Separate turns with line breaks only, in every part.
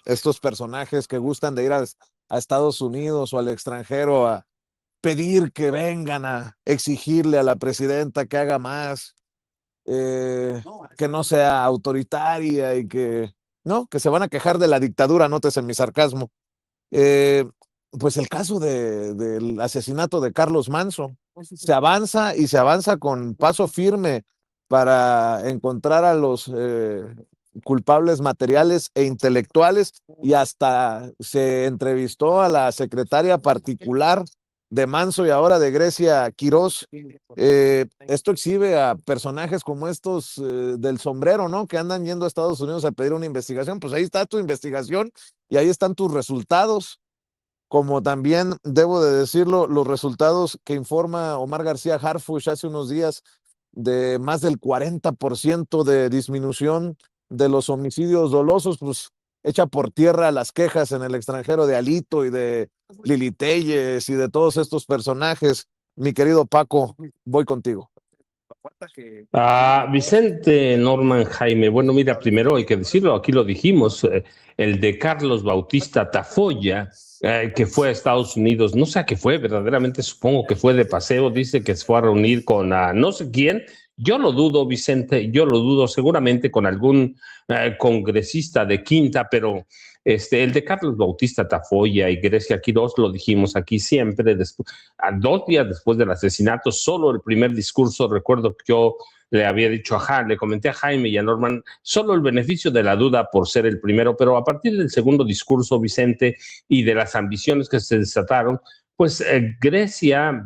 estos personajes que gustan de ir a Estados Unidos o al extranjero a pedir que vengan a exigirle a la presidenta que haga más, que no sea autoritaria y que, no, que se van a quejar de la dictadura, nótese mi sarcasmo. Eh, pues el caso del asesinato de Carlos Manso. Se avanza y se avanza con paso firme para encontrar a los culpables materiales e intelectuales y hasta se entrevistó a la secretaria particular de Manso y ahora de Grecia Quirós. Esto exhibe a personajes como estos del sombrero, ¿no? Que andan yendo a Estados Unidos a pedir una investigación. Pues ahí está tu investigación y ahí están tus resultados, como también debo de decirlo, los resultados que informa Omar García Harfuch hace unos días de más del 40% de disminución de los homicidios dolosos, pues echa por tierra las quejas en el extranjero de Alito y de Lili Telles y de todos estos personajes. Mi querido Paco, voy contigo.
Vicente Norman Jaime, bueno, mira, primero hay que decirlo, aquí lo dijimos, el de Carlos Bautista Tafoya, que fue a Estados Unidos, no sé a qué fue, verdaderamente supongo que fue de paseo, dice que se fue a reunir con no sé quién, yo lo dudo, Vicente, yo lo dudo, seguramente con algún congresista de Quinta, pero el de Carlos Bautista Tafoya y Grecia Quirós, lo dijimos aquí siempre, a 2 días después del asesinato, solo el primer discurso, recuerdo que yo le había dicho le comenté a Jaime y a Norman, solo el beneficio de la duda por ser el primero, pero a partir del segundo discurso, Vicente, y de las ambiciones que se desataron, pues Grecia,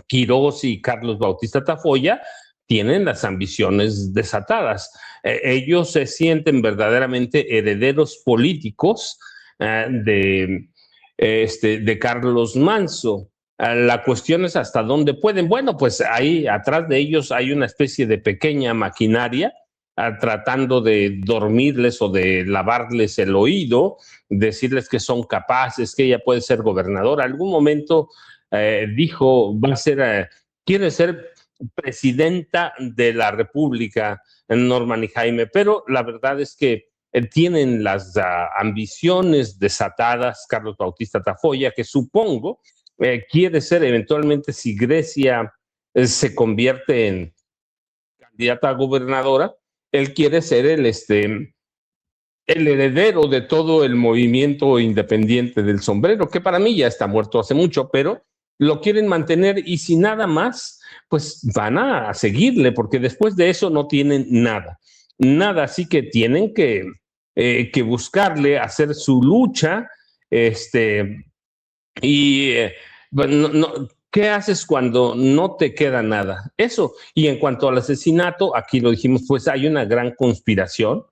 Quirós y Carlos Bautista Tafoya tienen las ambiciones desatadas. Ellos se sienten verdaderamente herederos políticos de Carlos Manso. La cuestión es hasta dónde pueden. Bueno, pues ahí atrás de ellos hay una especie de pequeña maquinaria tratando de dormirles o de lavarles el oído, decirles que son capaces, que ella puede ser gobernadora. Algún momento dijo, quiere ser presidenta de la República, Norman y Jaime, pero la verdad es que tienen las ambiciones desatadas, Carlos Bautista Tafoya, que supongo quiere ser eventualmente, si Grecia se convierte en candidata a gobernadora, él quiere ser el heredero de todo el movimiento independiente del sombrero, que para mí ya está muerto hace mucho, pero lo quieren mantener y si nada más, pues van a seguirle, porque después de eso no tienen nada, nada, así que tienen que buscarle, hacer su lucha, y bueno, ¿qué haces cuando no te queda nada? Eso. Y en cuanto al asesinato, aquí lo dijimos, pues hay una gran conspiración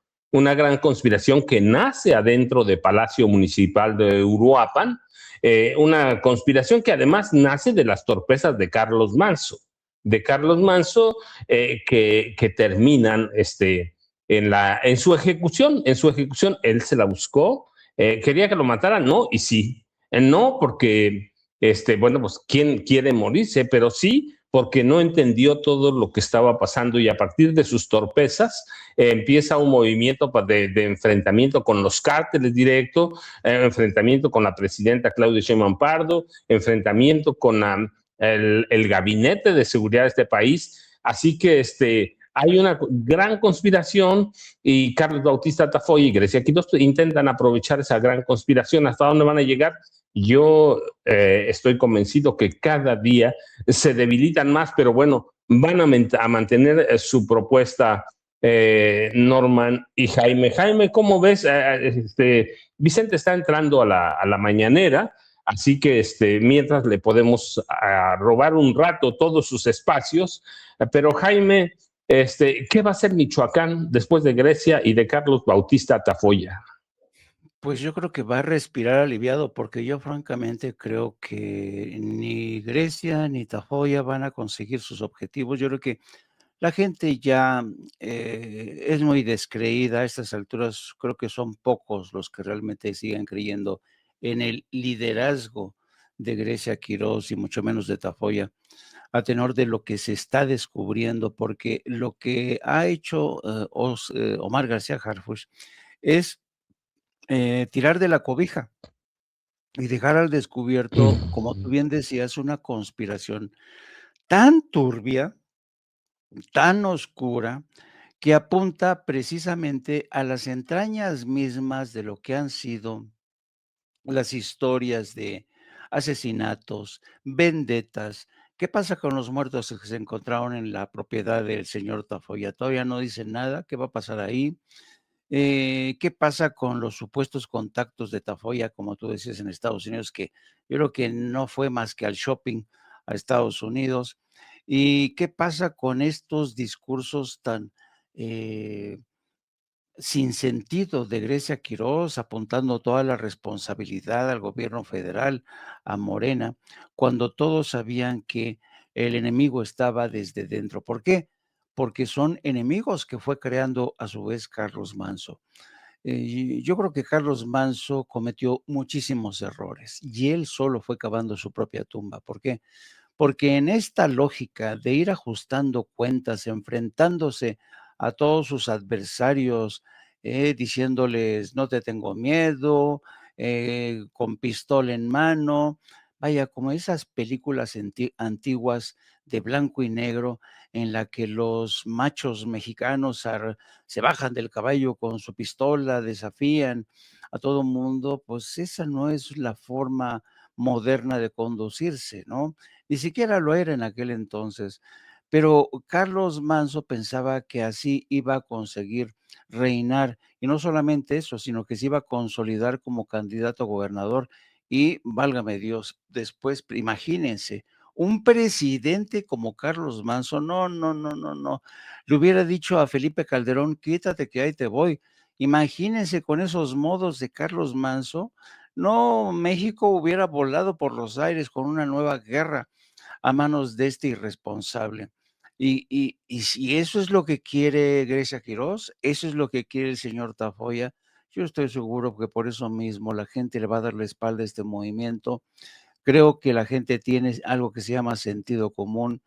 que nace adentro de Palacio Municipal de Uruapan, una conspiración que además nace de las torpezas de Carlos Manso, que terminan en su ejecución, él se la buscó, quería que lo mataran, no, y sí, no porque, bueno, pues quién quiere morirse, pero sí porque no entendió todo lo que estaba pasando y a partir de sus torpezas empieza un movimiento de enfrentamiento con los cárteles directo, enfrentamiento con la presidenta Claudia Sheinbaum Pardo, enfrentamiento con el gabinete de seguridad de este país. Así que hay una gran conspiración y Carlos Bautista Tafoya y Grecia Quirós intentan aprovechar esa gran conspiración. ¿Hasta dónde van a llegar? Yo estoy convencido que cada día se debilitan más, pero bueno, van a mantener su propuesta, Norman y Jaime. Jaime, ¿cómo ves? Vicente está entrando a la mañanera, así que mientras le podemos robar un rato todos sus espacios, pero Jaime, ¿qué va a hacer Michoacán después de Grecia y de Carlos Bautista Tafoya?
Pues yo creo que va a respirar aliviado porque yo francamente creo que ni Grecia ni Tafoya van a conseguir sus objetivos. Yo creo que la gente ya es muy descreída a estas alturas. Creo que son pocos los que realmente siguen creyendo en el liderazgo de Grecia Quirós y mucho menos de Tafoya, a tenor de lo que se está descubriendo, porque lo que ha hecho Omar García Harfuch es tirar de la cobija y dejar al descubierto, como tú bien decías, una conspiración tan turbia, tan oscura, que apunta precisamente a las entrañas mismas de lo que han sido las historias de asesinatos, vendetas. ¿Qué pasa con los muertos que se encontraron en la propiedad del señor Tafoya? Todavía no dicen nada. ¿Qué va a pasar ahí? ¿Qué pasa con los supuestos contactos de Tafoya, como tú decías, en Estados Unidos, que yo creo que no fue más que al shopping a Estados Unidos? ¿Y qué pasa con estos discursos tan eh, sin sentido de Grecia Quirós, apuntando toda la responsabilidad al gobierno federal, a Morena, cuando todos sabían que el enemigo estaba desde dentro? ¿Por qué? Porque son enemigos que fue creando a su vez Carlos Manso. Y yo creo que Carlos Manso cometió muchísimos errores y él solo fue cavando su propia tumba. ¿Por qué? Porque en esta lógica de ir ajustando cuentas, enfrentándose a todos sus adversarios, diciéndoles: "No te tengo miedo", con pistola en mano, vaya, como esas películas antiguas de blanco y negro, en la que los machos mexicanos se bajan del caballo con su pistola, desafían a todo mundo. Pues esa no es la forma moderna de conducirse, ¿no? Ni siquiera lo era en aquel entonces. Pero Carlos Manso pensaba que así iba a conseguir reinar, y no solamente eso, sino que se iba a consolidar como candidato a gobernador. Y válgame Dios, después, imagínense, un presidente como Carlos Manso, no, no, no, no, no. Le hubiera dicho a Felipe Calderón: quítate que ahí te voy. Imagínense con esos modos de Carlos Manso, no, México hubiera volado por los aires con una nueva guerra a manos de este irresponsable. Y si eso es lo que quiere Grecia Quirós, eso es lo que quiere el señor Tafoya, yo estoy seguro que por eso mismo la gente le va a dar la espalda a este movimiento. Creo que la gente tiene algo que se llama sentido común,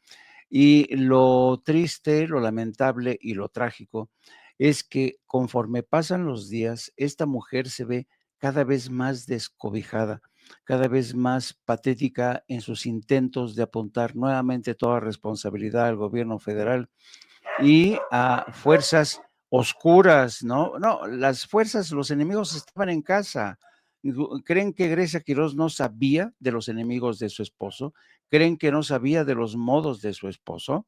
y lo triste, lo lamentable y lo trágico es que conforme pasan los días, esta mujer se ve cada vez más descobijada, cada vez más patética en sus intentos de apuntar nuevamente toda responsabilidad al gobierno federal y a fuerzas oscuras, ¿no? No, las fuerzas, los enemigos estaban en casa. ¿Creen que Grecia Quirós no sabía de los enemigos de su esposo? ¿Creen que no sabía de los modos de su esposo?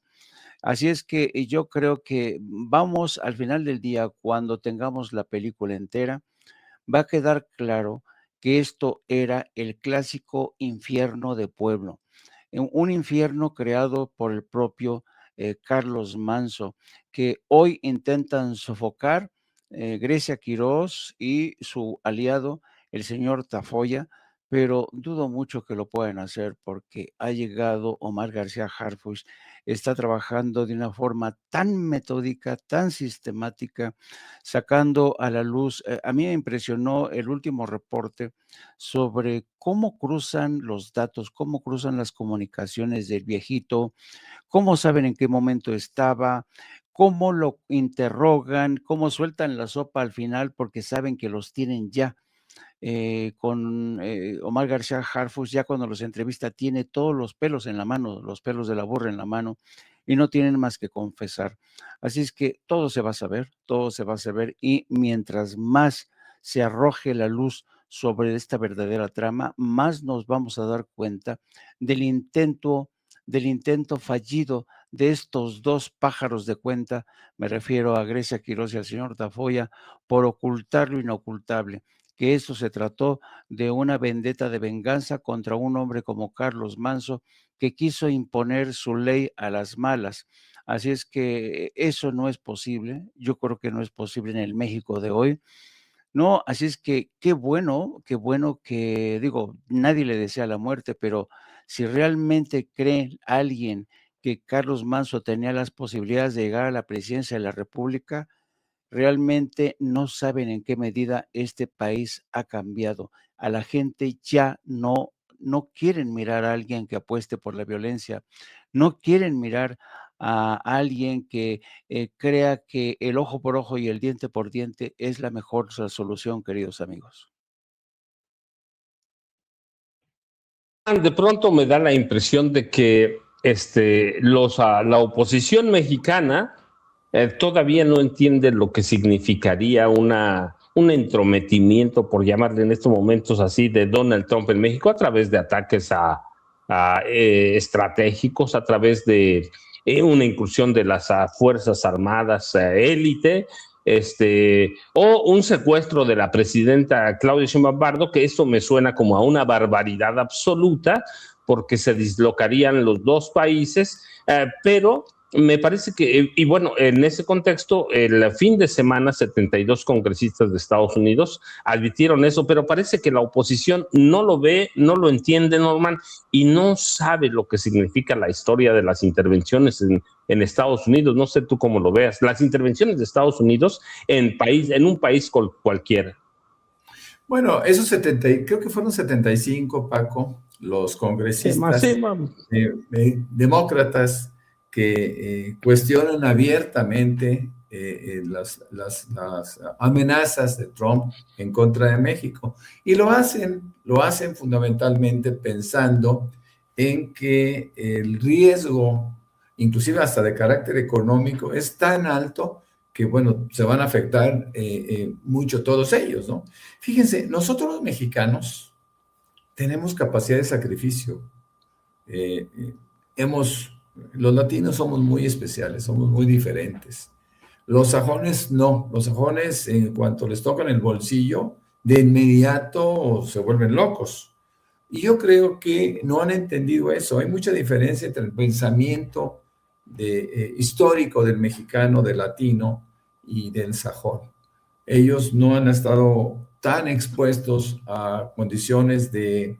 Así es que yo creo que vamos al final del día, cuando tengamos la película entera, va a quedar claro que esto era el clásico infierno de pueblo, un infierno creado por el propio Carlos Manso, que hoy intentan sofocar Grecia Quirós y su aliado, el señor Tafoya, pero dudo mucho que lo puedan hacer porque ha llegado Omar García Harfuch, está trabajando de una forma tan metódica, tan sistemática, sacando a la luz. A mí me impresionó el último reporte sobre cómo cruzan los datos, cómo cruzan las comunicaciones del viejito, cómo saben en qué momento estaba, cómo lo interrogan, cómo sueltan la sopa al final porque saben que los tienen ya. Con Omar García Harfuch, ya cuando los entrevista, tiene todos los pelos en la mano, los pelos de la burra en la mano, y no tienen más que confesar. Así es que todo se va a saber, todo se va a saber, y mientras más se arroje la luz sobre esta verdadera trama, más nos vamos a dar cuenta del intento, del intento fallido de estos dos pájaros de cuenta, me refiero a Grecia Quirós y al señor Tafoya, por ocultar lo inocultable, que esto se trató de una vendetta de venganza contra un hombre como Carlos Manso, que quiso imponer su ley a las malas. Así es que eso no es posible, yo creo que no es posible en el México de hoy. No, así es que qué bueno que, digo, nadie le desea la muerte, pero si realmente cree alguien que Carlos Manso tenía las posibilidades de llegar a la presidencia de la República, realmente no saben en qué medida este país ha cambiado. A la gente ya no quieren mirar a alguien que apueste por la violencia, no quieren mirar a alguien que crea que el ojo por ojo y el diente por diente es la mejor solución, queridos amigos.
De pronto me da la impresión de que la oposición mexicana todavía no entiende lo que significaría un entrometimiento, por llamarle en estos momentos así, de Donald Trump en México a través de ataques estratégicos, a través de una incursión de las Fuerzas Armadas élite, o un secuestro de la presidenta Claudia Sheinbaum Pardo, que esto me suena como a una barbaridad absoluta, porque se dislocarían los dos países, pero me parece que, y bueno, en ese contexto, el fin de semana 72 congresistas de Estados Unidos advirtieron eso, pero parece que la oposición no lo ve, no lo entiende, Norman, y no sabe lo que significa la historia de las intervenciones en Estados Unidos. No sé tú cómo lo veas, las intervenciones de Estados Unidos en un país cualquiera.
Bueno, esos creo que fueron 75, Paco, los congresistas demócratas que cuestionan abiertamente las amenazas de Trump en contra de México. Y lo hacen fundamentalmente pensando en que el riesgo, inclusive hasta de carácter económico, es tan alto que, bueno, se van a afectar mucho todos ellos, ¿no? Fíjense, nosotros los mexicanos tenemos capacidad de sacrificio. Los latinos somos muy especiales, somos muy diferentes. Los sajones no, los sajones en cuanto les tocan el bolsillo, de inmediato se vuelven locos. Y yo creo que no han entendido eso. Hay mucha diferencia entre el pensamiento histórico del mexicano, del latino y del sajón. Ellos no han estado tan expuestos a condiciones de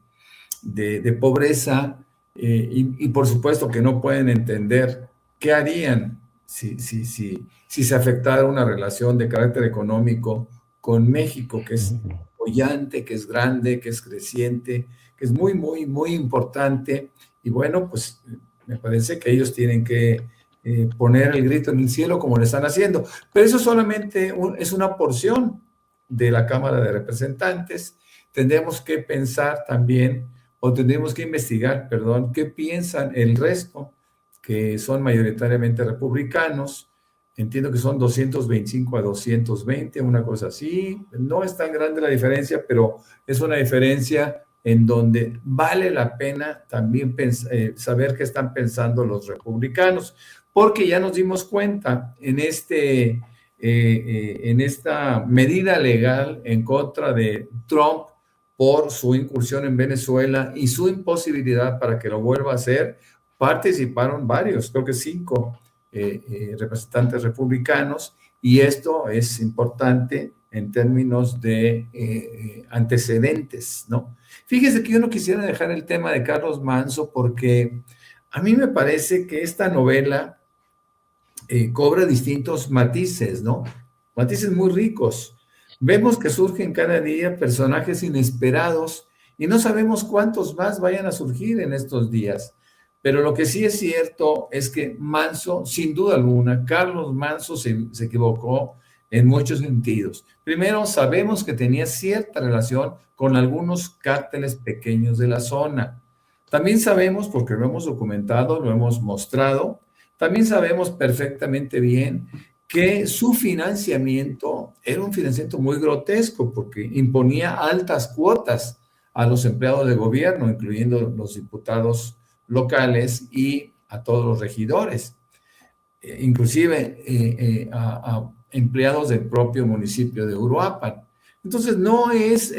pobreza y por supuesto que no pueden entender qué harían si se afectara una relación de carácter económico con México, que es boyante, que es grande, que es creciente, que es muy, muy, muy importante. Y bueno, pues me parece que ellos tienen que poner el grito en el cielo como lo están haciendo. Pero eso solamente es una porción de la Cámara de Representantes. Tendremos que pensar también, o tendremos que investigar, perdón, qué piensan el resto, que son mayoritariamente republicanos. Entiendo que son 225 a 220, una cosa así. No es tan grande la diferencia, pero es una diferencia en donde vale la pena también saber qué están pensando los republicanos, porque ya nos dimos cuenta en esta medida legal en contra de Trump por su incursión en Venezuela y su imposibilidad para que lo vuelva a hacer, participaron varios, creo que 5 representantes republicanos, y esto es importante en términos de antecedentes, ¿no? Fíjese que yo no quisiera dejar el tema de Carlos Manzo porque a mí me parece que esta novela cobra distintos matices, ¿no? Matices muy ricos. Vemos que surgen cada día personajes inesperados y no sabemos cuántos más vayan a surgir en estos días. Pero lo que sí es cierto es que Manzo, sin duda alguna, Carlos Manzo se equivocó en muchos sentidos. Primero, sabemos que tenía cierta relación con algunos cárteles pequeños de la zona. También sabemos, porque lo hemos documentado, lo hemos mostrado, también sabemos perfectamente bien que su financiamiento era un financiamiento muy grotesco porque imponía altas cuotas a los empleados de gobierno, incluyendo los diputados locales y a todos los regidores, inclusive a empleados del propio municipio de Uruapan. Entonces no es,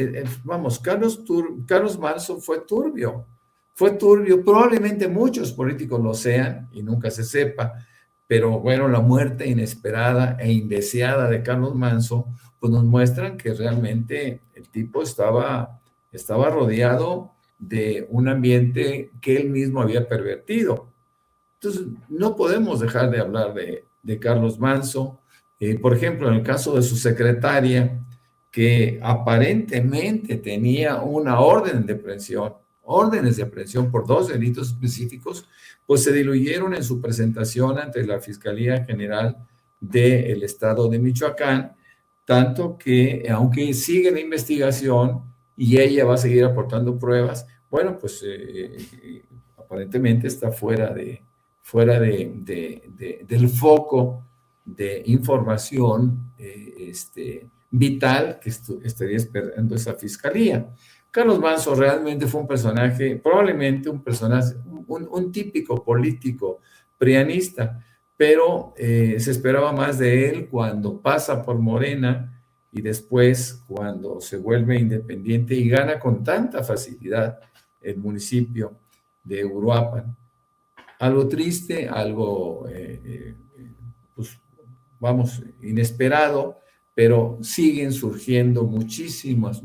vamos, Carlos Manzo fue turbio, probablemente muchos políticos lo sean y nunca se sepa, pero bueno, la muerte inesperada e indeseada de Carlos Manzo, pues nos muestran que realmente el tipo estaba rodeado de un ambiente que él mismo había pervertido. Entonces, no podemos dejar de hablar de Carlos Manzo. Por ejemplo, en el caso de su secretaria, que aparentemente tenía una orden de órdenes de aprehensión por 2 delitos específicos, pues se diluyeron en su presentación ante la Fiscalía General del Estado de Michoacán, tanto que, aunque sigue la investigación y ella va a seguir aportando pruebas, bueno, pues aparentemente está fuera del foco de información vital que estaría esperando esa fiscalía. Carlos Manzo realmente fue un personaje, probablemente un personaje, un típico político prianista, pero se esperaba más de él cuando pasa por Morena y después cuando se vuelve independiente y gana con tanta facilidad el municipio de Uruapan. Algo triste, algo, pues, vamos, inesperado, pero siguen surgiendo muchísimos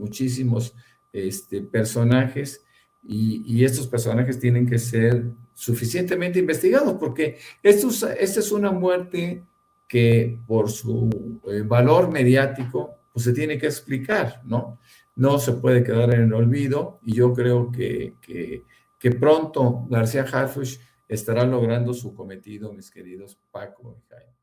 personajes y estos personajes tienen que ser suficientemente investigados porque esta es una muerte que por su valor mediático pues se tiene que explicar, ¿no? No se puede quedar en el olvido y yo creo que pronto García Harfuch estará logrando su cometido, mis queridos Paco y Jaime.